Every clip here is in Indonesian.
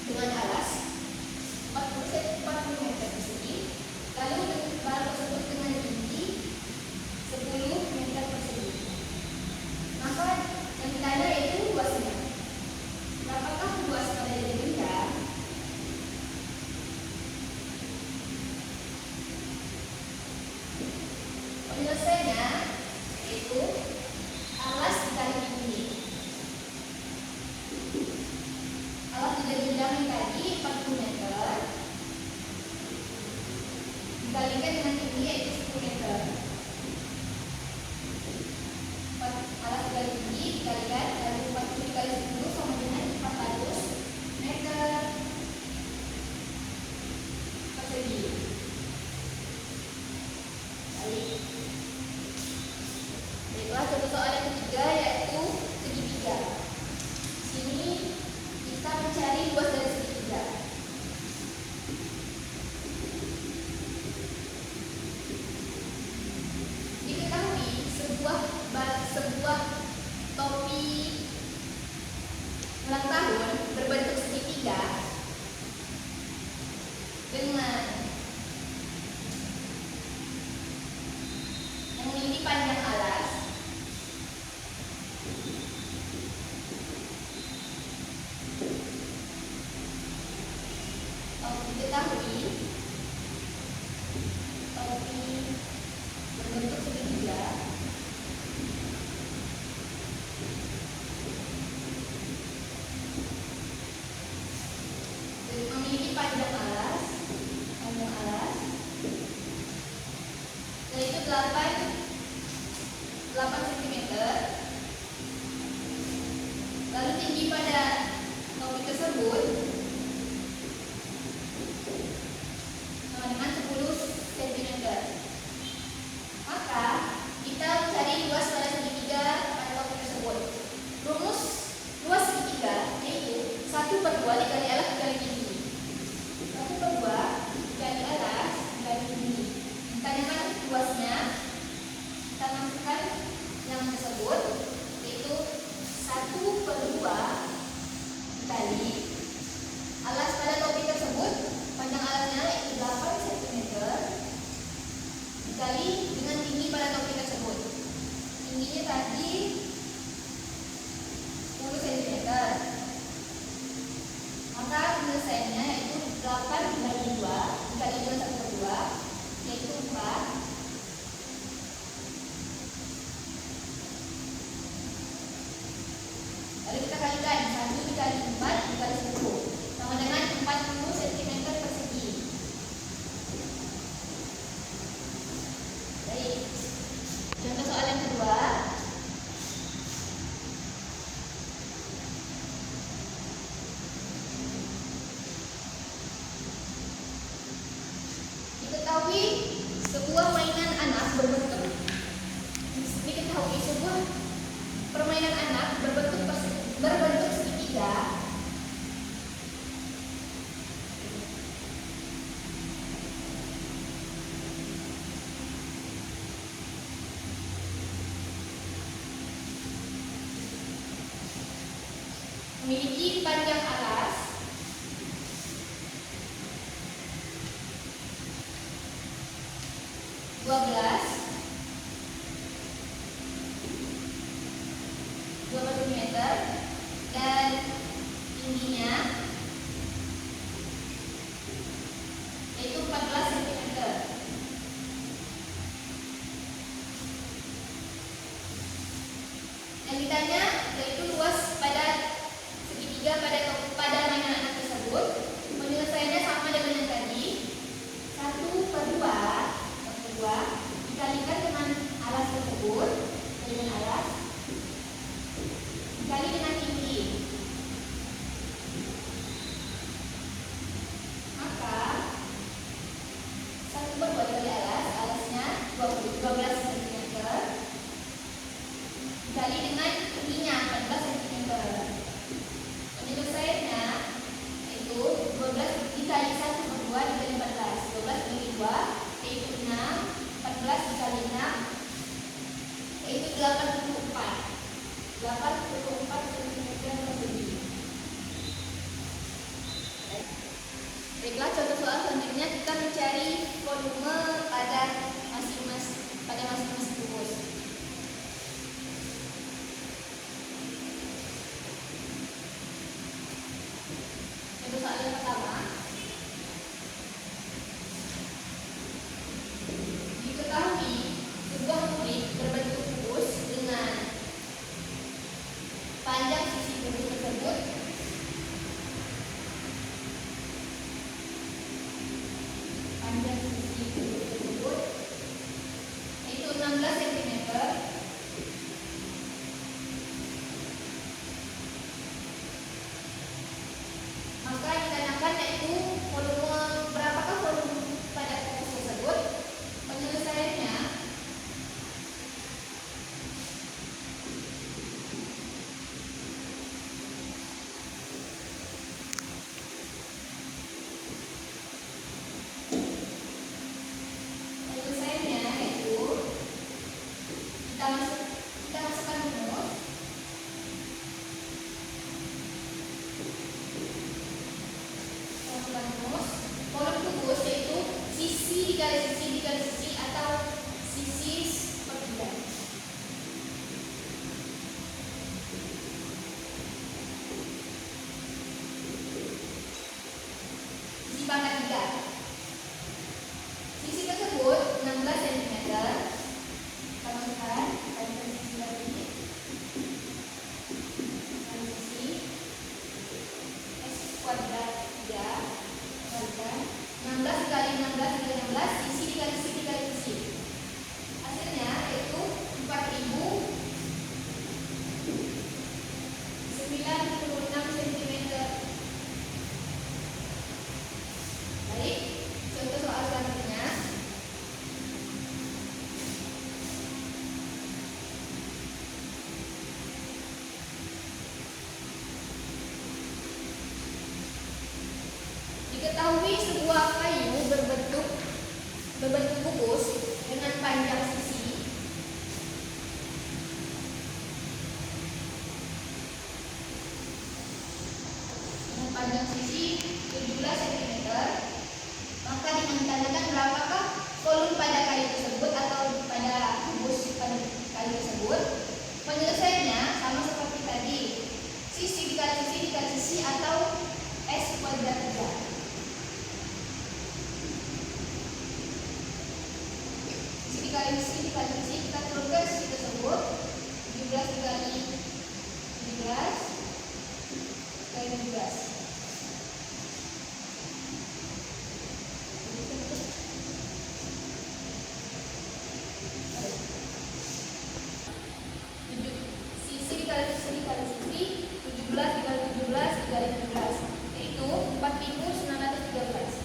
dengan alas 40 meter persegi, lalu bal tersebut dengan tinggi 10 meter persegi. Maka yang ditanya yaitu luasnya. Berapakah luas pada jadi benda? Penyelesaiannya yaitu alas dikali tinggi. Alas dari benda yang tadi 40 meter dikalikan dengan tinggi yaitu 10 meter. Alas dikali tinggi dikalikan dari 40 dikali 10 sama dengan 400 meter persegi. Baik. Baiklah, contoh soal yang ketiga yaitu segitiga. Sini kita mencari luas dari segitiga. Diketahui sebuah topi ulang tahun berbentuk segitiga dengan yang memiliki panjang alas diketahui topi berbentuk segitiga memiliki panjang alas yaitu 8 cm, lalu tinggi pada topi tersebut sama dengan 10 cm. Maka kita mencari luas pada segitiga pada topi tersebut. Rumus luas segitiga yaitu 1/2 dikali alas dikali tinggi. 1/2 dikali alas dikali tinggi. Ditanyakan luasnya, kita masukkan yang tersebut yaitu 1/2 dikali alas pada topi tersebut, panjang alasnya yaitu 8 cm dikali dengan tinggi pada topi tersebut. Tingginya tadi 10 cm. Maka penyelesaiannya yaitu 8 dibagi 2 dikali dengan 1/2 yaitu 4. Lalu kita kalikan 1 dikali 4 dikali 10 sama dengan 40 cm persegi. Baik. Contoh soal yang kedua. Diketahui sebuah mainan anak berbentuk sebuah permainan anak berbentuk segitiga memiliki panjang alas 12 cm dan tingginya yaitu 14 cm. Yang ditanya yaitu luas pada segitiga pada mainan anak tersebut. Penyelesaiannya sama dengan yang tadi, 1/2 dikalikan dengan alas tersebut dengan alas dikali dengan tinggi. Maka 1/2 dikali alasnya 12 cm dikali dengan tingginya 14 cm. Penyelesaiannya yaitu 12 dikali 1/2 dikali 14. 12 dikali 2 yaitu 6. 14 dikali 6 yaitu 84 cm persegi. panjang sisi peluru tersebut itu 16 cm. Maka ditanyakan yaitu volume berapakah volume pada kubus tersebut. Penyelesaiannya yaitu kita masukkan rumus. Volume kubus yaitu sisi dikali sisi atau sisi sepertiga. Sisi pangkat 3. Sisi tersebut 16 cm. Kita masukkan kalikan sisi lagi. Kali sisi S kuadrat 3 kalikan 16 dikali 16 dikali 16, sisi dikali sisi dikali sisi. Hasilnya yaitu 4096 cm. Baik, contoh soal selanjutnya. Diketahui sebuah kayu berbentuk kubus dengan panjang sisi dengan 17 cm. Maka ditanyakan berapakah volume pada kayu tersebut atau pada kubus pada kayu tersebut. Penyelesaiannya sama seperti tadi, sisi dikali sisi atau S kuadrat 3. Dikali sisi kita turunkan sisi tersebut 17 dikali 17 kali 17. Sisi dikali sisi 17 dikali 17 dikali 17 yaitu 4913.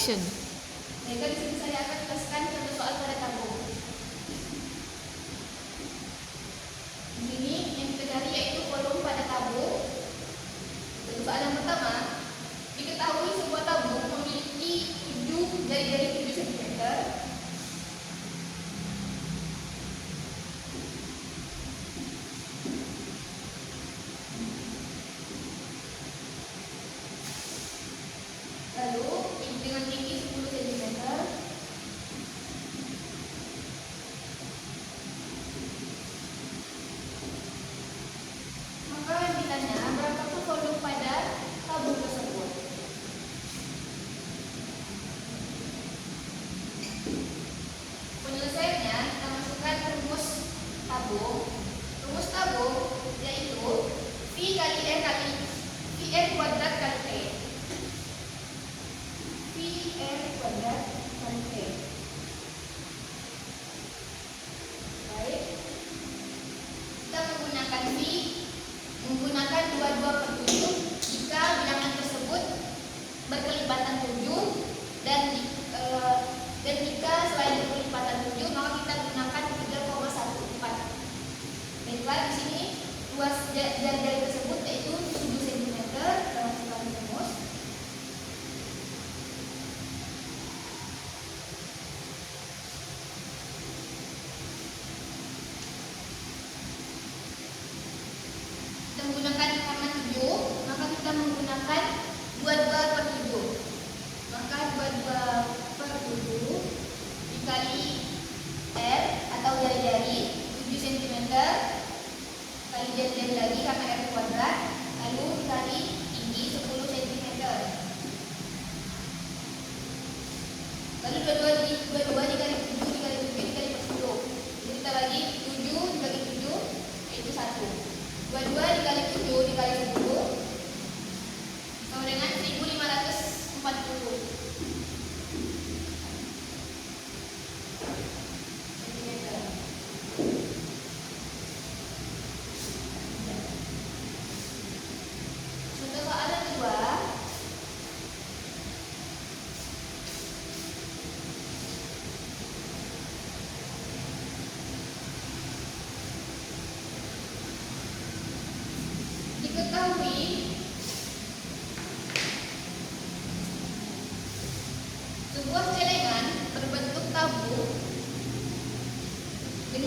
Mereka di sini saya akan jelaskan contoh soal pada tabung. Di sini yang kita cari yaitu volume pada tabung. Untuk soal yang pertama, diketahui sebuah tabung memiliki 7 jari-jari 7 cm. Lalu dengan tinggi 10 cm. Maka ditanya berapakah volume pada tabung tersebut. Penyelesaiannya kita masukkan rumus tabung. Rumus tabung yaitu V kali R kuadrat kali T. R kuadrat kali T. Baik, kita menggunakan 22/7 jika bilangan tersebut berkelipatan 7 dan jika selain berkelipatan 7 maka kita gunakan 3,14. Baiklah, di sini luas jari-jari tersebut yaitu 7 cm. Kita masukkan rumus.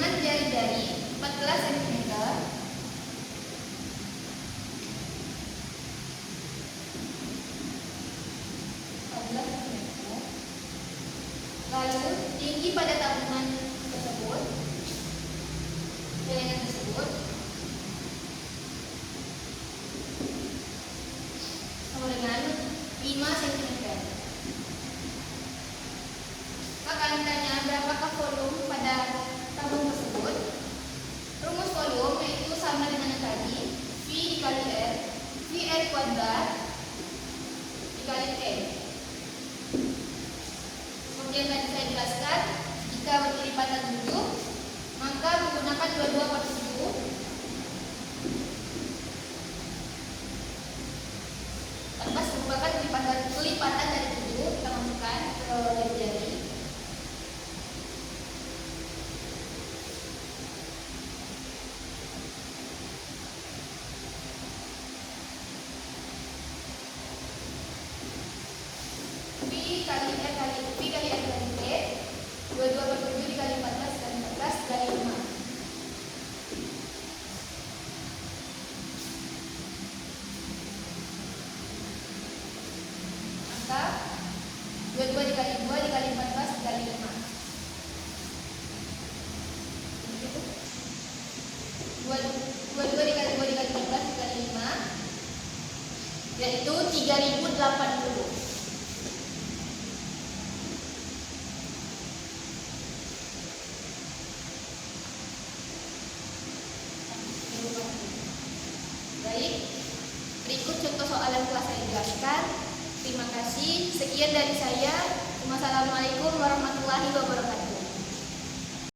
dengan jari-jari 14 cm. Lalu tinggi pada tabungan tersebut, celengan tersebut sama dengan 5 cm. Akan ditanya berapakah volume pada tabung tersebut. Rumus volume yaitu sama dengan yang tadi, V dikali R, VR kuadrat dikali T. Seperti yang tadi saya jelaskan, jika berkelipatan 7, maka menggunakan 22/7 tanpa merupakan kelipatan dari 7, kita masukkan ke jari-jari. V kali R kali V kali R kali T, 22/7 dikali 14 kali 14 kali 5. Maka 22 dikali 2 dikali 14 dikali 5. 22 dikali 2 dikali 14 dikali 5, yaitu 3080. Baik, berikut contoh soal yang telah saya jelaskan. Terima kasih. Sekian dari saya. Wassalamualaikum warahmatullahi wabarakatuh.